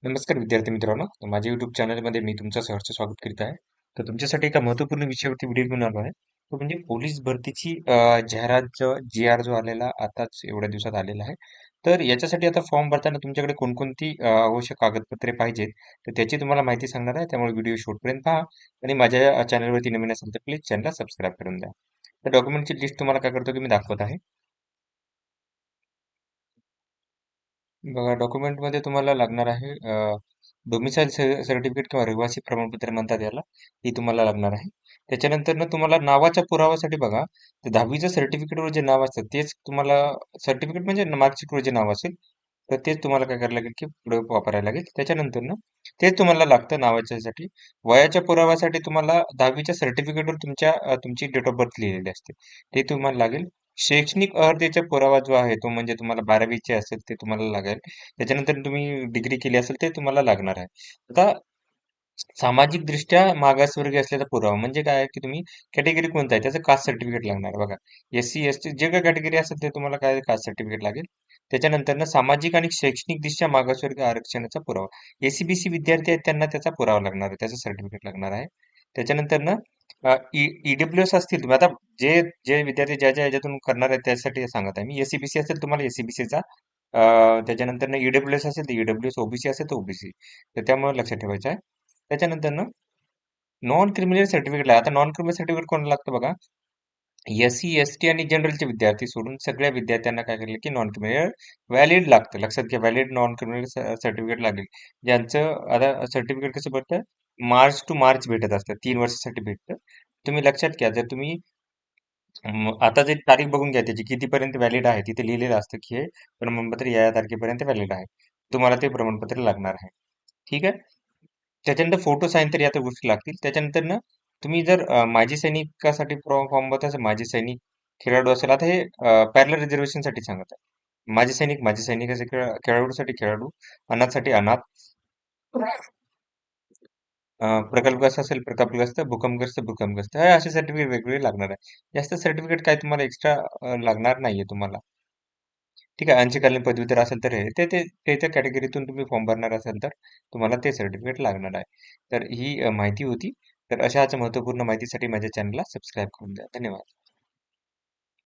नमस्कार विद्यार्थी मित्रांनो, माझ्या YouTube चॅनलमध्ये मी तुमचं सहर्ष स्वागत करीत आहे. तर तुमच्यासाठी एका महत्त्वपूर्ण विषयावरती व्हिडिओ घेऊन आलो आहे. तो म्हणजे पोलीस भरतीची जाहिरात जी आर जो आलेला आताच एवढ्या दिवसात आलेला आहे. तर याच्यासाठी आता फॉर्म भरताना तुमच्याकडे कोणकोणती आवश्यक कागदपत्रे पाहिजेत, तर त्याची तुम्हाला माहिती सांगणार आहे. त्यामुळे व्हिडिओ शेवटपर्यंत पहा आणि माझ्या चॅनलवरती नवीन असेल तर प्लीज चॅनलला सबस्क्राईब करून द्या. तर डॉक्युमेंटची लिस्ट तुम्हाला काय करतो की मी दाखवत आहे. बघा डॉक्युमेंटमध्ये तुम्हाला लागणार आहे डोमिसाईल सर्टिफिकेट किंवा रहिवासी प्रमाणपत्र म्हणतात याला. ही तुम्हाला लागणार आहे. त्याच्यानंतर ना तुम्हाला नावाच्या पुराव्यासाठी बघा, ते 10वीचं सर्टिफिकेटवर जे नाव असतं तेच तुम्हाला सर्टिफिकेट म्हणजे मार्कशीटवर जे नाव असेल, तर तेच तुम्हाला काय करायला लागेल की पुढे वापरायला लागेल. त्याच्यानंतर ना तेच तुम्हाला लागतं नावाच्यासाठी. वयाच्या पुराव्यासाठी तुम्हाला 10वीच्या सर्टिफिकेटवर तुमची डेट ऑफ बर्थ लिहिलेली असते. ते तुम्हाला लागेल. शैक्षणिक अर्हतेचा पुरावा जो आहे तो म्हणजे तुम्हाला 12वीचे असेल ते तुम्हाला लागेल. त्याच्यानंतर तुम्ही डिग्री केली असेल ते तुम्हाला लागणार आहे. आता सामाजिकदृष्ट्या मागासवर्गीय असल्याचा पुरावा म्हणजे काय आहे की तुम्ही कॅटेगरी कोणता आहे त्याचं कास्ट सर्टिफिकेट लागणार बघा. SC ST जे काही कॅटेगरी असेल ते तुम्हाला काय कास्ट सर्टिफिकेट लागेल. त्याच्यानंतर ना सामाजिक आणि शैक्षणिकदृष्ट्या मागासवर्गीय आरक्षणाचा पुरावा. SC BC विद्यार्थी आहेत त्यांना त्याचा पुरावा लागणार आहे, त्याचं सर्टिफिकेट लागणार आहे. त्याच्यानंतर ना EWS असतील तुम्ही आता जे जे विद्यार्थी ज्या ह्याच्यातून करणार आहेत त्यासाठी सांगत आहे मी. SC BC असेल तुम्हाला SC BCचा त्याच्यानंतर ना EWS असेल तर EWS, OBC असेल तर OBC. तर त्यामुळे लक्षात ठेवायचं आहे. त्याच्यानंतर ना नॉन क्रिमिनल सर्टिफिकेट आता नॉन क्रिमिनल सर्टिफिकेट कोणाला लागतं बघा. SC ST आणि जनरलचे विद्यार्थी सोडून सगळ्या विद्यार्थ्यांना काय केलं की नॉन क्रिमिनल व्हॅलिड लागतं. लक्षात घ्या व्हॅलिड नॉन क्रिमिनल सर्टिफिकेट लागेल. ज्यांचं आता सर्टिफिकेट कसं भेटतं मार्च टू मार्च भेटत असतं, 3 वर्षासाठी भेटतं. तुम्ही लक्षात घ्या जर तुम्ही आता जे तारीख बघून घ्या त्याची कितीपर्यंत व्हॅलिड आहे तिथे लिहिलेलं असतं की हे प्रमाणपत्र या तारखेपर्यंत व्हॅलिड आहे. तुम्हाला ते प्रमाणपत्र लागणार आहे. ठीक आहे. त्याच्यानंतर फोटो साईन तर या तर गोष्टी लागतील. त्याच्यानंतर ना तुम्ही जर माजी सैनिकासाठी फॉर्म भरता असेल, माजी सैनिक खेळाडू असेल आता हे पॅरलल रिझर्वेशनसाठी सांगत आहे. माजी सैनिकाचे खेळाडूसाठी खेळाडू, अनाथसाठी अनाथ, प्रकल्पग्रस्त असेल प्रकल्पग्रस्त, भूकंपग्रस्त हे असे सर्टिफिकेट वेगवेगळे लागणार आहे. जास्त सर्टिफिकेट काय तुम्हाला एक्स्ट्रा लागणार नाहीये तुम्हाला. ठीक आहे. अंशकालीन पदव्युत्तर असेल तर हे ते ते ते त्या कॅटेगरीतून तुम्ही फॉर्म भरणार असाल तर तुम्हाला ते सर्टिफिकेट लागणार आहे. तर ही माहिती होती. तर अशाच महत्त्वपूर्ण माहितीसाठी माझ्या चॅनलला सबस्क्राईब करून द्या. धन्यवाद.